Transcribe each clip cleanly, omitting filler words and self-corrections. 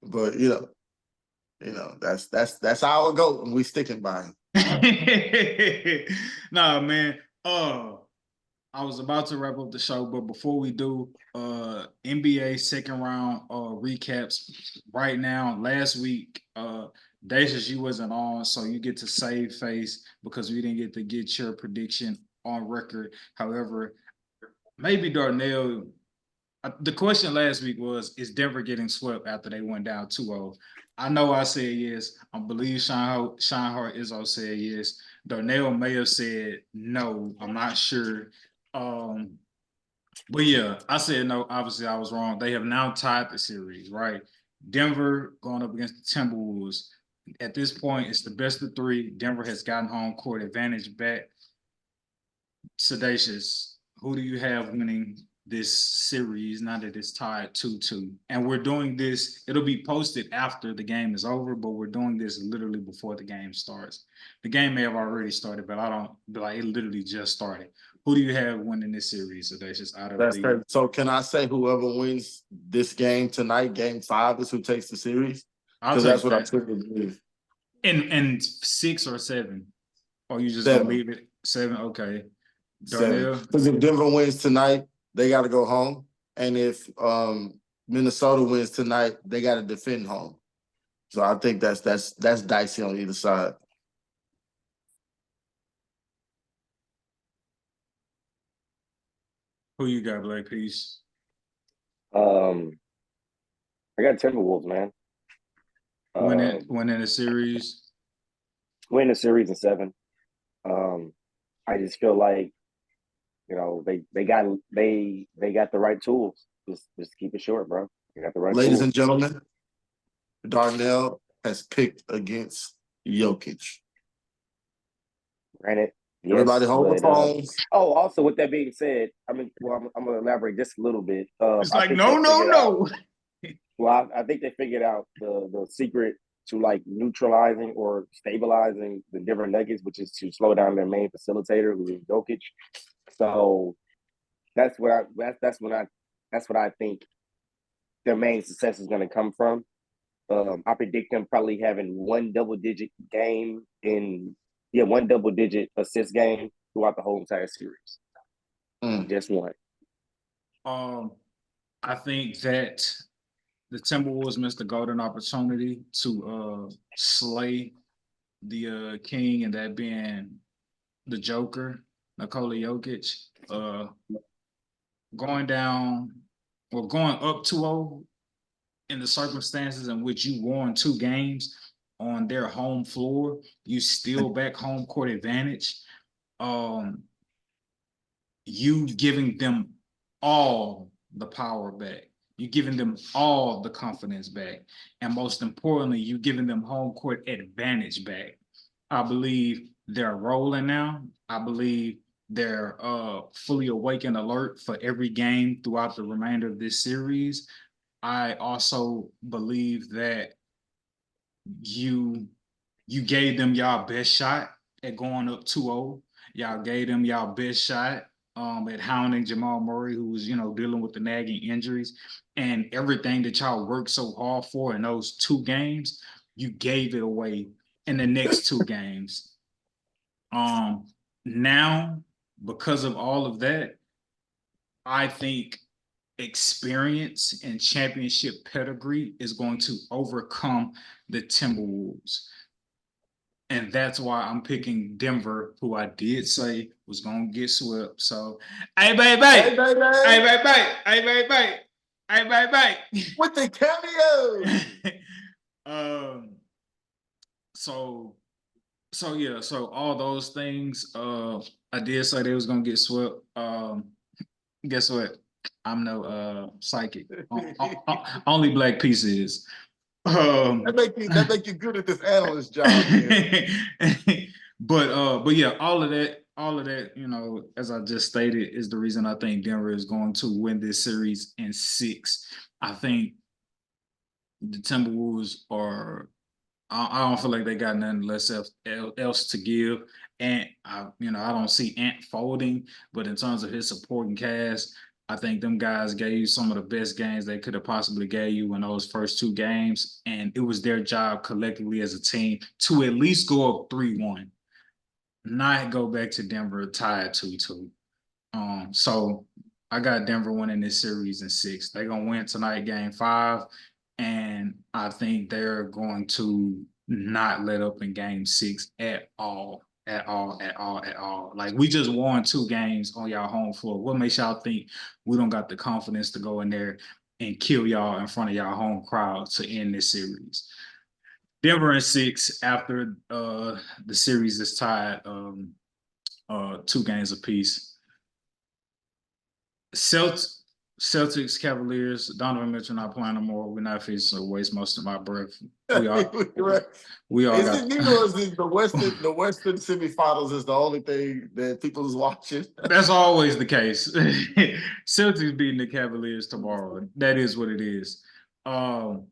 But that's how it go, and we sticking by him. Nah, man. I was about to wrap up the show, but before we do, NBA second round recaps right now. Last week, Dacius, you wasn't on, so you get to save face because we didn't get to get your prediction on record. However, maybe Darnell. The question last week was, is Denver getting swept after they went down 2-0? I know I said yes. I believe Sean Hart Izzo said yes. Darnell may have said no. I'm not sure. But yeah, I said no. Obviously, I was wrong. They have now tied the series, right? Denver going up against the Timberwolves. At this point, it's the best of three. Denver has gotten home court advantage back. Sedacious, who do you have winning this series now that it's tied 2-2? And we're doing this, it'll be posted after the game is over, but we're doing this literally before the game starts. The game may have already started, but it literally just started. Who do you have winning this series, Sedacious, out of That's crazy. So can I say whoever wins this game tonight, game 5, is who takes the series? Because that's what I truly believe. In 6 or 7? Or you just gonna leave it 7? Okay. Darnell? Because if Denver wins tonight, they got to go home. And if Minnesota wins tonight, they got to defend home. So I think that's dicey on either side. Who you got, Black Peace? I got Timberwolves, man. Winning the series. Win the series in 7. I just feel like, they got the right tools. Just keep it short, bro. They got the right Ladies tools. and gentlemen, Darnell has picked against Jokic. Granted, yes, everybody hold the phones. Also, with that being said, I'm going to elaborate just a little bit. It's like no. Well, I think they figured out the secret to like neutralizing or stabilizing the Denver Nuggets, which is to slow down their main facilitator, who is Jokic. So that's what I think their main success is going to come from. I predict them probably having one double-digit assist game throughout the whole entire series. Just one. I think that the Timberwolves missed a golden opportunity to slay the king, and that being the Joker, Nikola Jokic. Going up 2-0 in the circumstances in which you won 2 games on their home floor, you still back home court advantage. You giving them all the power back. You giving them all the confidence back. And most importantly, you giving them home court advantage back. I believe they're rolling now. I believe they're fully awake and alert for every game throughout the remainder of this series. I also believe that you gave them y'all best shot at going up 2-0. Y'all gave them y'all best shot at hounding Jamal Murray, who was, dealing with the nagging injuries, and everything that y'all worked so hard for in those 2 games, you gave it away in the next 2 games. Now, because of all of that, I think experience and championship pedigree is going to overcome the Timberwolves. And that's why I'm picking Denver, who I did say was going to get swept. So, hey, baby. With the cameo. So all those things, I did say they was going to get swept. Guess what? I'm no psychic. Only Black Peace is. That make you good at this analyst job. But yeah, all of that, as I just stated, is the reason I think Denver is going to win this series in 6. I think the Timberwolves are. I don't feel like they got nothing else to give. And I don't see Ant folding, but in terms of his supporting cast, I think them guys gave you some of the best games they could have possibly gave you in those first two games, and it was their job collectively as a team to at least go up 3-1, not go back to Denver tied 2-2. So I got Denver winning this series in 6. They're gonna win tonight, game 5, and I think they're going to not let up in game 6 at all. At all. Like, we just won 2 games on y'all home floor. What makes y'all think we don't got the confidence to go in there and kill y'all in front of y'all home crowd to end this series? Denver in 6 after the series is tied 2 games apiece. Celtics, Cavaliers, Donovan Mitchell not playing no more. We're not facing to waste most of my breath. We all Is got. it me or is it the Western semifinals is the only thing that people is watching? That's always the case. Celtics beating the Cavaliers tomorrow. That is what it is. Thunder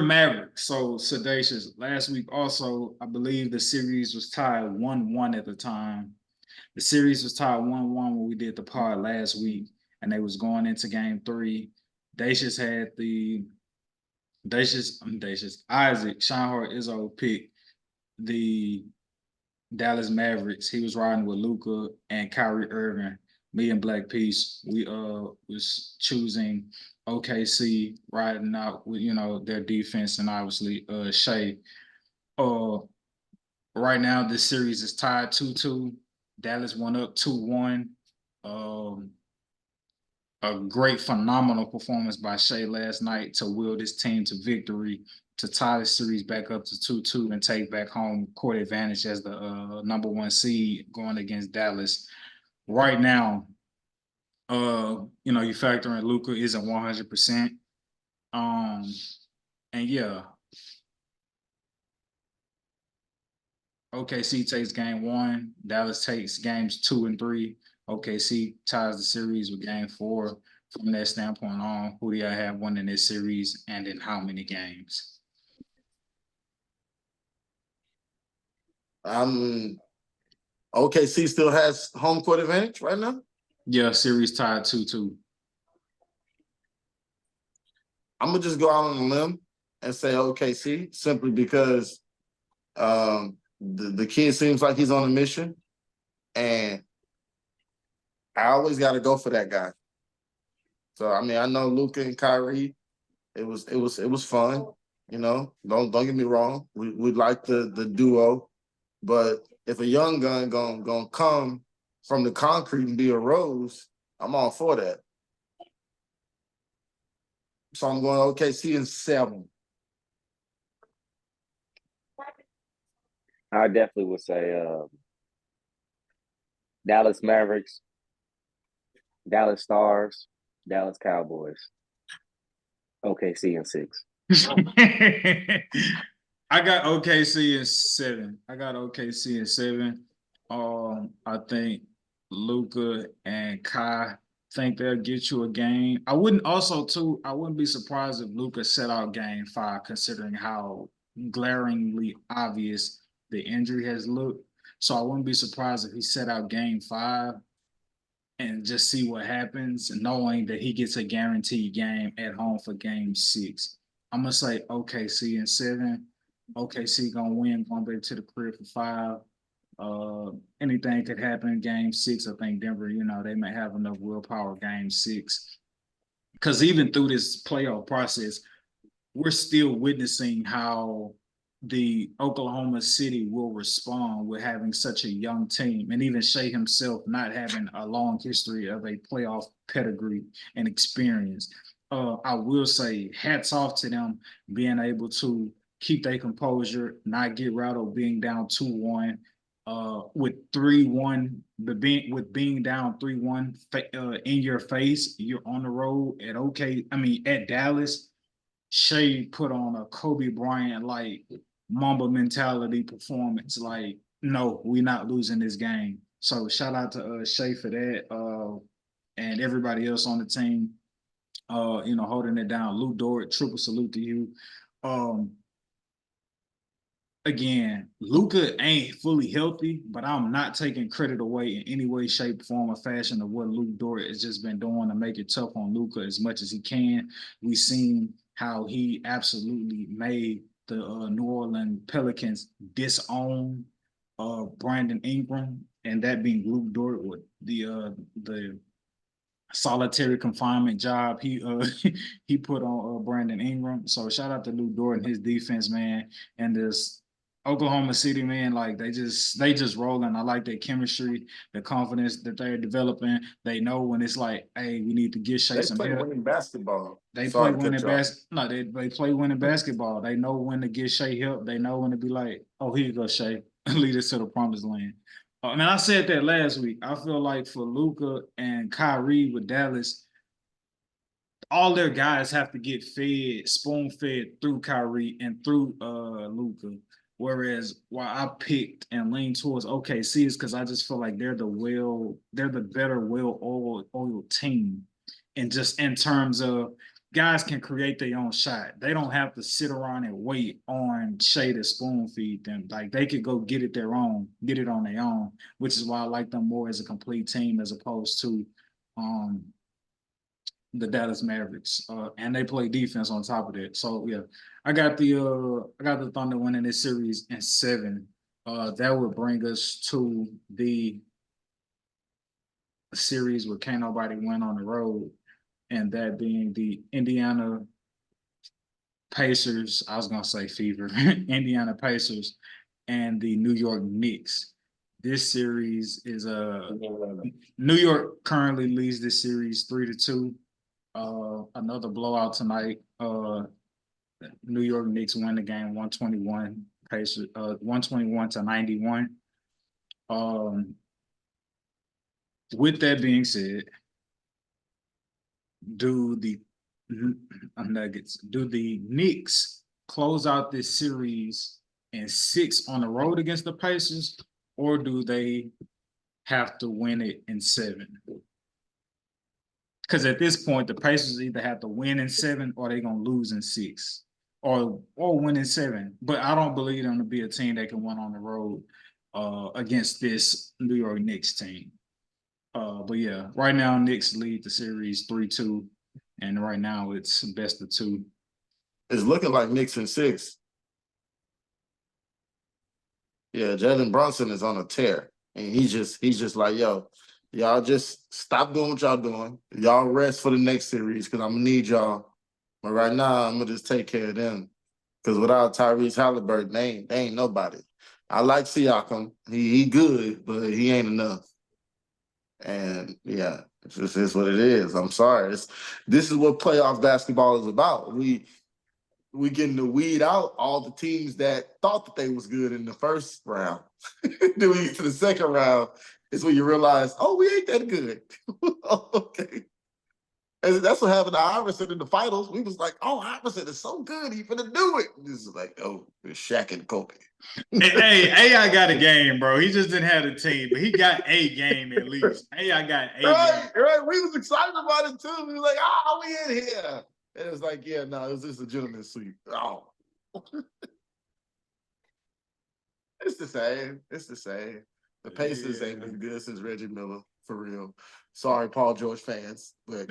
Mavericks. So Sedacious. Last week also, I believe the series was tied 1-1 at the time. The series was tied 1-1 when we did the pod last week, and they was going into game 3. Dacious had Isaac Scheinhart Izzo picked the Dallas Mavericks. He was riding with Luka and Kyrie Irving. Me and Black Peace, we was choosing OKC, riding out with their defense, and obviously Shea. Right now this series is tied 2-2. Dallas went up 2-1. A great, phenomenal performance by Shea last night to will this team to victory, to tie the series back up to 2-2 and take back home court advantage as the #1 seed going against Dallas. Right now, you factor in Luka isn't 100%. And yeah, OKC takes game 1. Dallas takes games 2 and 3. OKC ties the series with game 4. From that standpoint on, who do y'all have winning this series and in how many games? OKC still has home court advantage right now? Yeah, series tied 2-2. I'm gonna just go out on a limb and say OKC simply because the kid seems like he's on a mission, and I always got to go for that guy. So I mean, I know Luka and Kyrie. It was fun. Don't get me wrong. We like the duo, but if a young gun gonna come from the concrete and be a Rose, I'm all for that. So I'm going OKC in 7. I definitely would say Dallas Mavericks, Dallas Stars, Dallas Cowboys, OKC in 6. I got OKC in 7. I think Luka and Kai think they'll get you a game. I wouldn't be surprised if Luka set out game 5, considering how glaringly obvious the injury has looked. So I wouldn't be surprised if he set out game 5 and just see what happens, knowing that he gets a guaranteed game at home for game 6. I'm gonna say OKC in 7. OKC gonna win, going back to the crib for 5. Anything could happen in game 6. I think Denver, they may have enough willpower game 6. Because even through this playoff process, we're still witnessing how the Oklahoma City will respond with having such a young team, and even Shea himself not having a long history of a playoff pedigree and experience. I will say hats off to them being able to keep their composure, not get rattled, being down 2-1. With 3-1, being down 3-1 in your face, you're on the road at Dallas. Shea put on a Kobe Bryant like Mamba mentality performance. Like, no, we're not losing this game. So shout out to Shea for that, and everybody else on the team. Holding it down. Lou Dort, triple salute to you. again, Luka ain't fully healthy, but I'm not taking credit away in any way, shape, form, or fashion of what Luke Dort has just been doing to make it tough on Luka as much as he can. We've seen how he absolutely made the New Orleans Pelicans disown Brandon Ingram, and that being Luke Dort with the solitary confinement job he put on Brandon Ingram. So shout out to Luke Dort and his defense, man, and this Oklahoma City, man. Like they just rolling. I like their chemistry, the confidence that they're developing. They know when it's like, hey, we need to get Shea They some play help. winning basketball. They Sorry play to winning cut you off. basketball. No, they play winning basketball. They know when to get Shea help. They know when to be like, oh, here you go, Shea. Lead us to the promised land. And I said that last week. I feel like for Luka and Kyrie with Dallas, all their guys have to get fed, spoon fed through Kyrie and through Luka. Whereas why I picked and leaned towards OKC is because I just feel like they're the better, well-oiled team. And just in terms of guys can create their own shot. They don't have to sit around and wait on Shea to spoon feed them. Like they could go get it on their own, which is why I like them more as a complete team as opposed to the Dallas Mavericks, and they play defense on top of that. So yeah, I got the Thunder winning this series in 7. That would bring us to the series where can't nobody win on the road, and that being the Indiana Pacers. I was gonna say Fever, Indiana Pacers, and the New York Knicks. This series is New York currently leads this series 3-2. Another blowout tonight. New York Knicks win the game 121 Pacers 121-91. With that being said, do the Knicks close out this series in 6 on the road against the Pacers, or do they have to win it in 7? Because at this point, the Pacers either have to win in 7 or they're gonna lose in 6, or win in 7. But I don't believe them to be a team that can win on the road against this New York Knicks team. But yeah, right now Knicks lead the series 3-2, and right now it's best of 2. It's looking like Knicks in 6. Yeah, Jalen Brunson is on a tear, and he's just like, yo, y'all just stop doing what y'all doing. Y'all rest for the next series because I'm gonna need y'all. But right now, I'm gonna just take care of them. Because without Tyrese Halliburton, they ain't nobody. I like Siakam. He good, but he ain't enough. And yeah, it's just is what it is. I'm sorry. This is what playoff basketball is about. We getting to weed out all the teams that thought that they was good in the first round. Then we get to the second round, is when you realize, oh, we ain't that good. Okay. And that's what happened to Iverson in the finals. We was like, oh, Iverson is so good, he finna do it. This is like, oh, it's Shaq and Kobe. Hey, AI got a game, bro. He just didn't have a team, but he got a game at least. AI got a game. Right. We was excited about it too. We was like, oh, we in here. And it was like, yeah, no, it was just a gentleman's sweep. Oh. It's the same. It's the same. The Pacers ain't been good since Reggie Miller, for real. Sorry, Paul George fans, but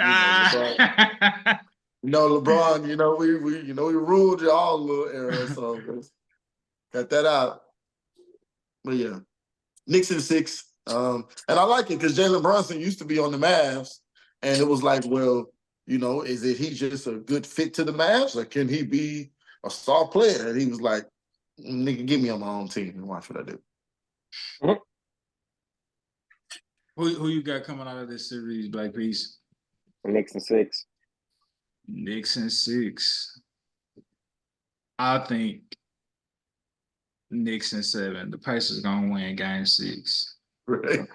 LeBron, we ruled y'all a little era, so got that out. But yeah, Knicks in 6. And I like it because Jalen Brunson used to be on the Mavs, and it was like, well, is it he just a good fit to the Mavs, or can he be a star player? And he was like, nigga, get me on my own team and watch what I do. Who you got coming out of this series, Black Peace? Knicks in 6. Knicks in 6. I think Knicks in 7. The Pacers gonna win game 6. Right.